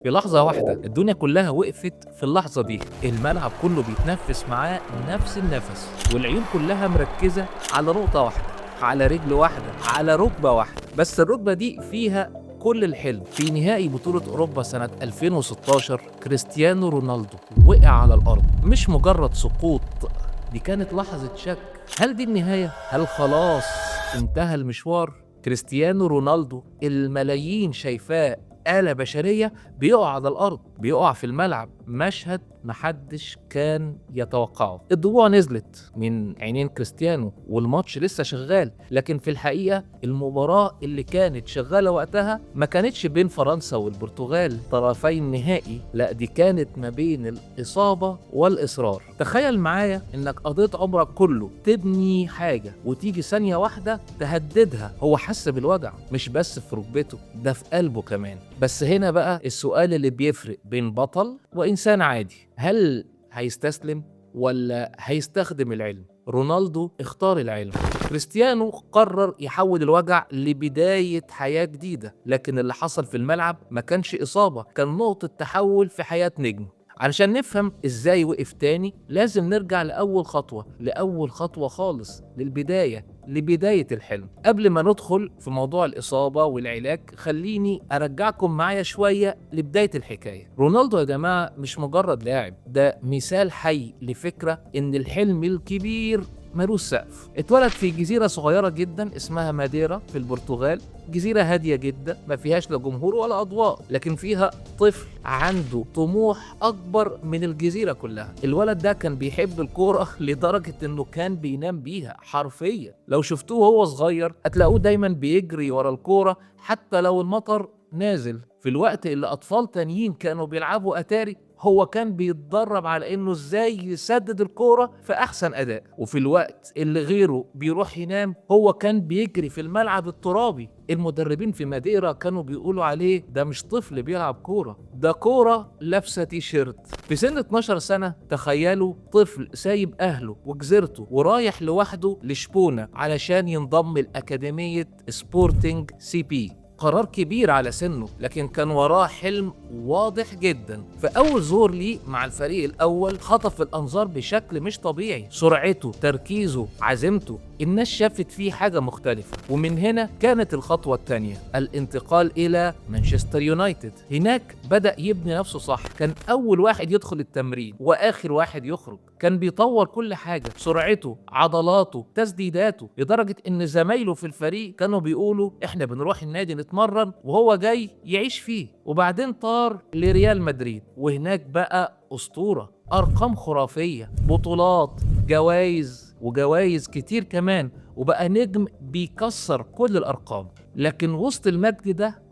في لحظة واحدة الدنيا كلها وقفت في اللحظة دي، الملعب كله بيتنفس معاه نفس النفس، والعيون كلها مركزة على نقطة واحدة، على رجل واحدة، على ركبة واحدة. بس الركبة دي فيها كل الحلم. في نهائي بطولة أوروبا سنة 2016 كريستيانو رونالدو وقع على الأرض، مش مجرد سقوط، دي كانت لحظة شك. هل دي النهاية؟ هل خلاص انتهى المشوار؟ كريستيانو رونالدو الملايين شايفاه آلة بشرية بيقع على الأرض، بيقع في الملعب، مشهد محدش كان يتوقعه. الضبوع نزلت من عينين كريستيانو والماتش لسه شغال، لكن في الحقيقة المباراة اللي كانت شغالة وقتها ما كانتش بين فرنسا والبرتغال طرفي النهائي، لا دي كانت ما بين الإصابة والإصرار. تخيل معايا إنك قضيت عمرك كله تبني حاجة وتيجي ثانية واحدة تهددها. هو حس بالوجع مش بس في ركبته، ده في قلبه كمان. بس هنا بقى السؤال اللي بيفرق بين بطل وإنسان عادي، هل هيستسلم ولا هيستخدم العلم؟ رونالدو اختار العلم، كريستيانو قرر يحول الوجع لبداية حياة جديدة. لكن اللي حصل في الملعب ما كانش إصابة، كان نقطة تحول في حياة نجم. علشان نفهم ازاي وقف تاني لازم نرجع لأول خطوة خالص، لبداية الحلم. قبل ما ندخل في موضوع الإصابة والعلاج خليني أرجعكم معايا شوية لبداية الحكاية. رونالدو يا جماعة مش مجرد لاعب، ده مثال حي لفكرة إن الحلم الكبير ملوش سقف. اتولد في جزيرة صغيرة جدا اسمها ماديرا في البرتغال، جزيرة هادية جدا ما فيهاش لا جمهور ولا أضواء، لكن فيها طفل عنده طموح أكبر من الجزيرة كلها. الولد ده كان بيحب الكورة لدرجة إنه كان بينام بيها حرفيا. لو شفتوه وهو صغير هتلاقوه دايما بيجري ورا الكورة حتى لو المطر نازل. في الوقت اللي أطفال تانيين كانوا بيلعبوا أتاري، هو كان بيتدرب على انه ازاي يسدد الكورة في احسن اداء. وفي الوقت اللي غيره بيروح ينام هو كان بيجري في الملعب الترابي. المدربين في ماديرا كانوا بيقولوا عليه ده مش طفل بيلعب كورة، ده كورة لابسة تيشيرت. في سن 12 سنة تخيلوا طفل سايب اهله وجزيرته ورايح لوحده لشبونة علشان ينضم لأكاديمية سبورتنج سي بي. قرار كبير على سنه، لكن كان وراه حلم واضح جدا. في أول ظهور ليه مع الفريق الأول خطف الأنظار بشكل مش طبيعي، سرعته، تركيزه، عزيمته، الناس شافت فيه حاجة مختلفة. ومن هنا كانت الخطوة الثانية، الانتقال إلى مانشستر يونايتد. هناك بدأ يبني نفسه صح، كان أول واحد يدخل التمرين وآخر واحد يخرج، كان بيطور كل حاجة، سرعته، عضلاته، تسديداته، لدرجة إن زمايله في الفريق كانوا بيقولوا إحنا بنروح النادي نتمرن وهو جاي يعيش فيه. وبعدين طار لريال مدريد، وهناك بقى أسطورة، أرقام خرافية، بطولات، جوائز كتير كمان، وبقى نجم بيكسر كل الأرقام. لكن وسط المجد ده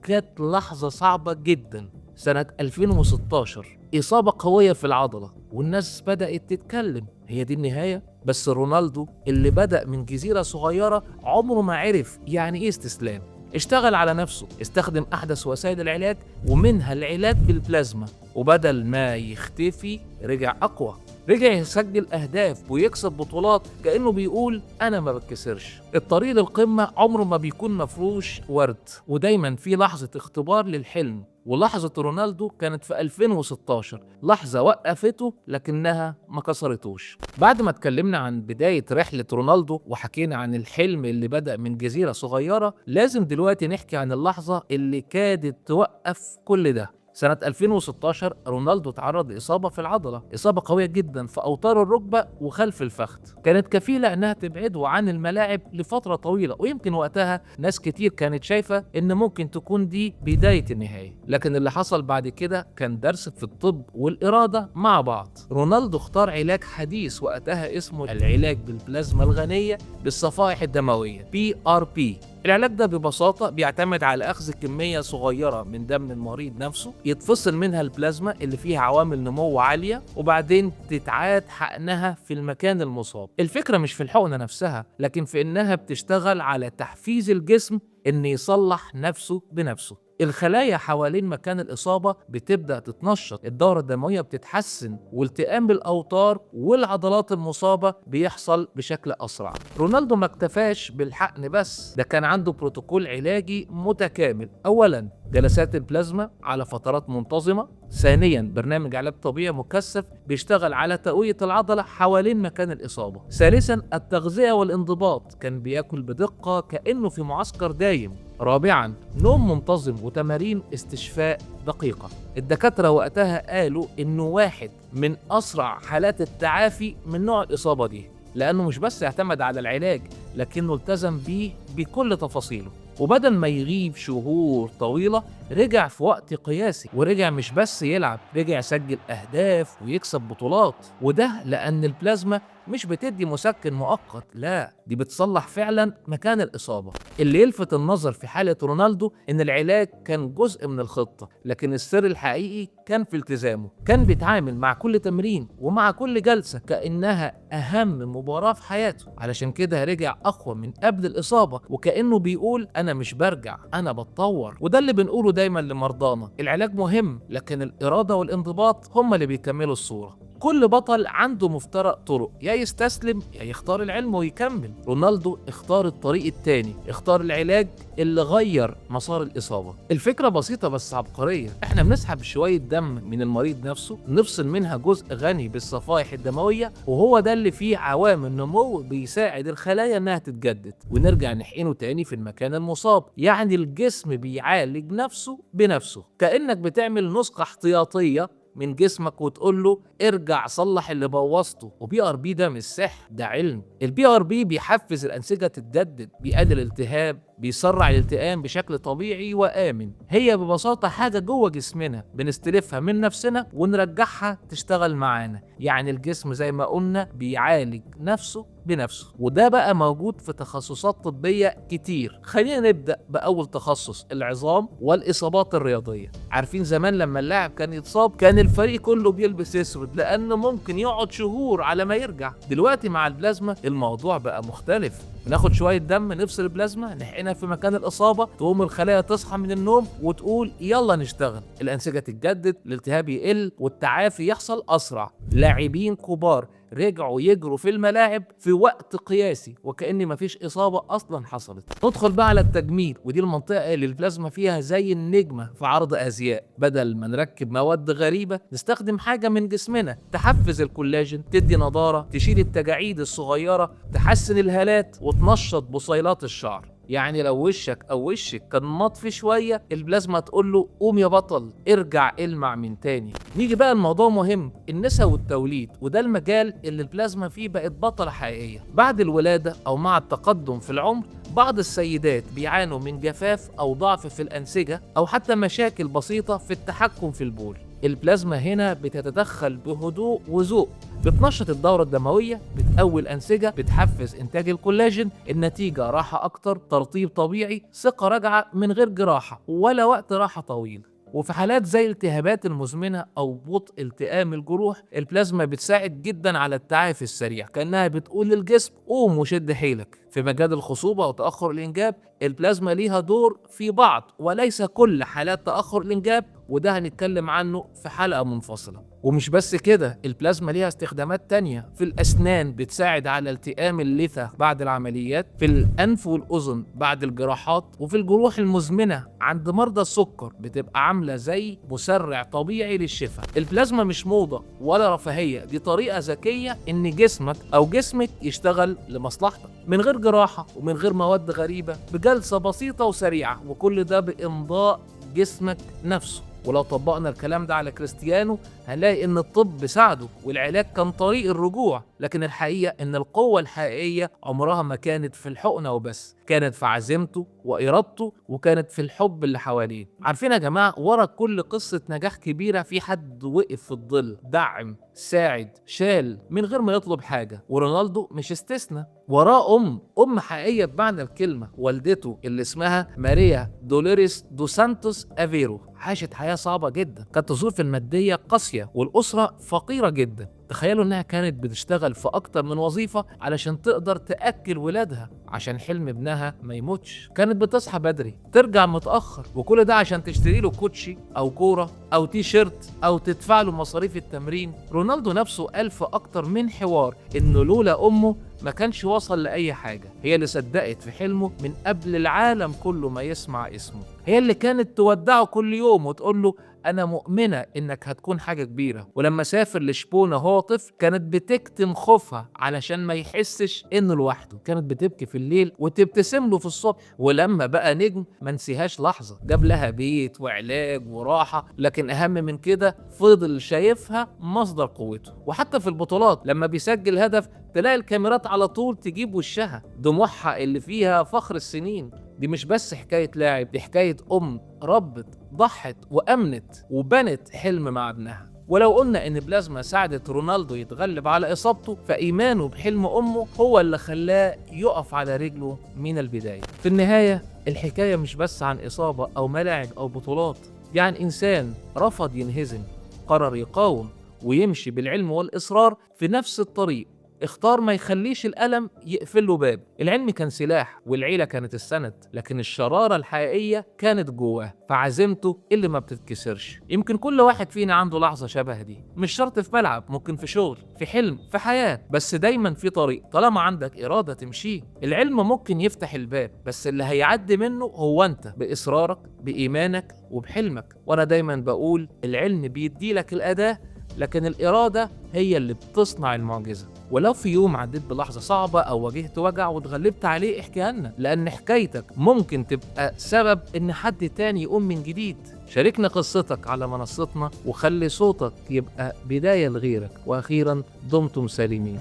جت لحظة صعبة جدا سنة 2016، إصابة قوية في العضلة والناس بدأت تتكلم هي دي النهاية. بس رونالدو اللي بدأ من جزيرة صغيرة عمره ما عرف يعني إيه استسلام. اشتغل على نفسه، استخدم أحدث وسائل العلاج ومنها العلاج بالبلازما، وبدل ما يختفي رجع أقوى، رجع يسجل أهداف ويكسب بطولات كأنه بيقول أنا ما بتكسرش. الطريق للقمة عمره ما بيكون مفروش ورد، ودايما في لحظة اختبار للحلم. ولحظة رونالدو كانت في 2016، لحظة وقفته لكنها ما كسرتوش. بعد ما اتكلمنا عن بداية رحلة رونالدو وحكينا عن الحلم اللي بدأ من جزيرة صغيرة، لازم دلوقتي نحكي عن اللحظة اللي كادت توقف كل ده. سنة 2016 رونالدو تعرض لإصابة في العضلة، إصابة قوية جدا في أوتار الركبة وخلف الفخذ، كانت كفيلة إنها تبعده عن الملاعب لفترة طويلة. ويمكن وقتها ناس كتير كانت شايفة إن ممكن تكون دي بداية النهاية، لكن اللي حصل بعد كده كان درس في الطب والإرادة مع بعض. رونالدو اختار علاج حديث وقتها اسمه العلاج بالبلازما الغنية بالصفائح الدموية PRP. العلاج ده ببساطة بيعتمد على أخذ كمية صغيرة من دم المريض نفسه، يتفصل منها البلازما اللي فيها عوامل نمو عالية، وبعدين تتعاد حقنها في المكان المصاب. الفكرة مش في الحقنة نفسها، لكن في إنها بتشتغل على تحفيز الجسم إن يصلح نفسه بنفسه. الخلايا حوالين مكان الإصابة بتبدأ تتنشط، الدورة الدموية بتتحسن، والتئام الأوتار والعضلات المصابة بيحصل بشكل أسرع. رونالدو ما اكتفاش بالحقن بس، ده كان عنده بروتوكول علاجي متكامل. أولا جلسات البلازما على فترات منتظمة. ثانيا برنامج علاج طبيعي مكثف بيشتغل على تقوية العضلة حوالين مكان الإصابة. ثالثا التغذية والانضباط، كان بياكل بدقة كأنه في معسكر دايم. رابعا نوم منتظم وتمارين استشفاء دقيقة. الدكاترة وقتها قالوا إنه واحد من أسرع حالات التعافي من نوع الإصابة دي، لأنه مش بس اعتمد على العلاج لكنه التزم بيه بكل تفاصيله. وبدل ما يغيب شهور طويلة رجع في وقت قياسي، ورجع مش بس يلعب، رجع يسجل أهداف ويكسب بطولات. وده لأن البلازما مش بتدي مسكن مؤقت، لا دي بتصلح فعلا مكان الإصابة. اللي يلفت النظر في حالة رونالدو إن العلاج كان جزء من الخطة، لكن السر الحقيقي كان في التزامه. كان بيتعامل مع كل تمرين ومع كل جلسة كأنها أهم مباراة في حياته. علشان كده رجع أقوى من قبل الإصابة، وكأنه بيقول أنا مش برجع، أنا بتطور. وده اللي بنقوله دايما لمرضانا، العلاج مهم لكن الإرادة والانضباط هم اللي بيكملوا الصورة. كل بطل عنده مفترق طرق، يا يستسلم يا يختار العلم ويكمل. رونالدو اختار الطريق التاني، اختار العلاج اللي غير مسار الإصابة. الفكرة بسيطة بس عبقرية. احنا بنسحب شوية دم من المريض نفسه، نفصل منها جزء غني بالصفائح الدموية، وهو ده اللي فيه عوامل نمو بيساعد الخلايا انها تتجدد، ونرجع نحقنه تاني في المكان المصاب. يعني الجسم بيعالج نفسه بنفسه، كأنك بتعمل نسخة احتياطية من جسمك وتقول له ارجع صلح اللي بوظته. وبي ار بي ده مش سحر، ده علم. البي ار بي بيحفز الانسجه تتجدد، بيقلل الالتهاب، بيسرع الالتئام بشكل طبيعي وآمن. هي ببساطة حاجة جوه جسمنا بنستلفها من نفسنا ونرجعها تشتغل معانا. يعني الجسم زي ما قلنا بيعالج نفسه بنفسه، وده بقى موجود في تخصصات طبية كتير. خلينا نبدأ بأول تخصص، العظام والإصابات الرياضية. عارفين زمان لما اللاعب كان يتصاب كان الفريق كله بيلبس اسود لأنه ممكن يقعد شهور على ما يرجع. دلوقتي مع البلازما الموضوع بقى مختلف، بناخد شوية دم نفصل البلازما نحقنها في مكان الإصابة، تقوم الخلايا تصحى من النوم وتقول يلا نشتغل. الأنسجة تتجدد، الالتهاب يقل، والتعافي يحصل أسرع. لاعبين كبار رجعوا يجروا في الملاعب في وقت قياسي وكأن مفيش إصابة أصلا حصلت. ندخل بقى على التجميل، ودي المنطقة اللي البلازما فيها زي النجمة في عرض أزياء. بدل ما نركب مواد غريبة نستخدم حاجة من جسمنا تحفز الكولاجين، تدي نضارة، تشيل التجاعيد الصغيرة، تحسن الهالات وتنشط بصيلات الشعر. يعني لو وشك أو وشك كان مطفي شوية، البلازما تقول له قوم يا بطل ارجع المع من تاني. نيجي بقى الموضوع مهم، النساء والتوليد، وده المجال اللي البلازما فيه بقت بطلة حقيقية. بعد الولادة أو مع التقدم في العمر بعض السيدات بيعانوا من جفاف أو ضعف في الأنسجة أو حتى مشاكل بسيطة في التحكم في البول. البلازما هنا بتتدخل بهدوء وذوق، بتنشط الدورة الدموية، بتقوي الأنسجة، بتحفز إنتاج الكولاجين. النتيجة راحة أكتر، ترطيب طبيعي، ثقة راجعة من غير جراحة ولا وقت راحة طويل. وفي حالات زي الالتهابات المزمنة أو بطء التئام الجروح، البلازما بتساعد جدا على التعافي السريع، كأنها بتقول للجسم قوم وشد حيلك. في مجال الخصوبة وتأخر الإنجاب البلازما ليها دور في بعض وليس كل حالات تأخر الإنجاب، وده هنتكلم عنه في حلقة منفصلة. ومش بس كده، البلازما ليها استخدامات تانية. في الأسنان بتساعد على التئام اللثة بعد العمليات، في الأنف والأذن بعد الجراحات، وفي الجروح المزمنة عند مرضى السكر بتبقى عاملة زي مسرع طبيعي للشفاء. البلازما مش موضة ولا رفاهية، دي طريقة ذكية إن جسمك أو جسمك يشتغل لمصلحتك من غير جراحة ومن غير مواد غريبة، بجلسة بسيطة وسريعة، وكل ده بإمضاء جسمك نفسه. ولو طبقنا الكلام ده على كريستيانو هنلاقي ان الطب ساعده والعلاج كان طريق الرجوع، لكن الحقيقة ان القوة الحقيقية عمرها ما كانت في الحقنة وبس، كانت في عزيمته وإرادته، وكانت في الحب اللي حواليه. عارفين يا جماعة، ورا كل قصة نجاح كبيرة في حد وقف في الظل، دعم، ساعد، شال من غير ما يطلب حاجة. ورونالدو مش استثناء. وراه أم حقيقية بمعنى الكلمة، والدته اللي اسمها ماريا دولوريس دو سانتوس افيرو. عاشت حياة صعبة جدا، كانت الظروف المادية قاسية والأسرة فقيرة جدا. تخيلوا إنها كانت بتشتغل في أكتر من وظيفة علشان تقدر تأكل ولادها، عشان حلم ابنها ما يموتش. كانت بتصحى بدري ترجع متأخر، وكل ده عشان تشتري له كوتشي أو كورة أو تي شيرت أو تدفع له مصاريف التمرين. رونالدو نفسه قال في أكتر من حوار إنه لولا أمه ما كانش وصل لأي حاجة. هي اللي صدقت في حلمه من قبل العالم كله ما يسمع اسمه، هي اللي كانت تودعه كل يوم وتقول له أنا مؤمنة إنك هتكون حاجة كبيرة. ولما سافر لشبونة وهو طفل كانت بتكتم خوفها علشان ما يحسش إنه لوحده، كانت بتبكي في الليل وتبتسم له في الصبح. ولما بقى نجم ما نسيهاش لحظة، جاب لها بيت وعلاج وراحة، لكن أهم من كده فضل شايفها مصدر قوته. وحتى في البطولات لما بيسجل هدف تلاقي الكاميرات على طول تجيب وشها، دموعها اللي فيها فخر السنين. دي مش بس حكاية لاعب، دي حكاية أم ربت، ضحت وأمنت وبنت حلم مع ابنها. ولو قلنا إن بلازما ساعدت رونالدو يتغلب على إصابته، فإيمانه بحلم أمه هو اللي خلاه يقف على رجله من البداية. في النهاية الحكاية مش بس عن إصابة أو ملاعب أو بطولات، دي عن إنسان رفض ينهزم، قرر يقاوم ويمشي بالعلم والإصرار في نفس الطريق، اختار ما يخليش الألم يقفل له باب. العلم كان سلاح والعيلة كانت السند، لكن الشرارة الحقيقية كانت جواه، فعزيمته اللي ما بتتكسرش. يمكن كل واحد فينا عنده لحظة شبه دي، مش شرط في ملعب، ممكن في شغل، في حلم، في حياة، بس دايما في طريق طالما عندك إرادة تمشيه. العلم ممكن يفتح الباب، بس اللي هيعدي منه هو أنت بإصرارك، بإيمانك وبحلمك. وأنا دايما بقول العلم بيديلك الأداة، لكن الإرادة هي اللي بتصنع المعجزة. ولو في يوم عديت بلحظة صعبة أو واجهت وجع واتغلبت عليه، احكيها لنا، لأن حكايتك ممكن تبقى سبب إن حد تاني يقوم من جديد. شاركنا قصتك على منصتنا وخلي صوتك يبقى بداية لغيرك. وأخيرا دمتم سالمين.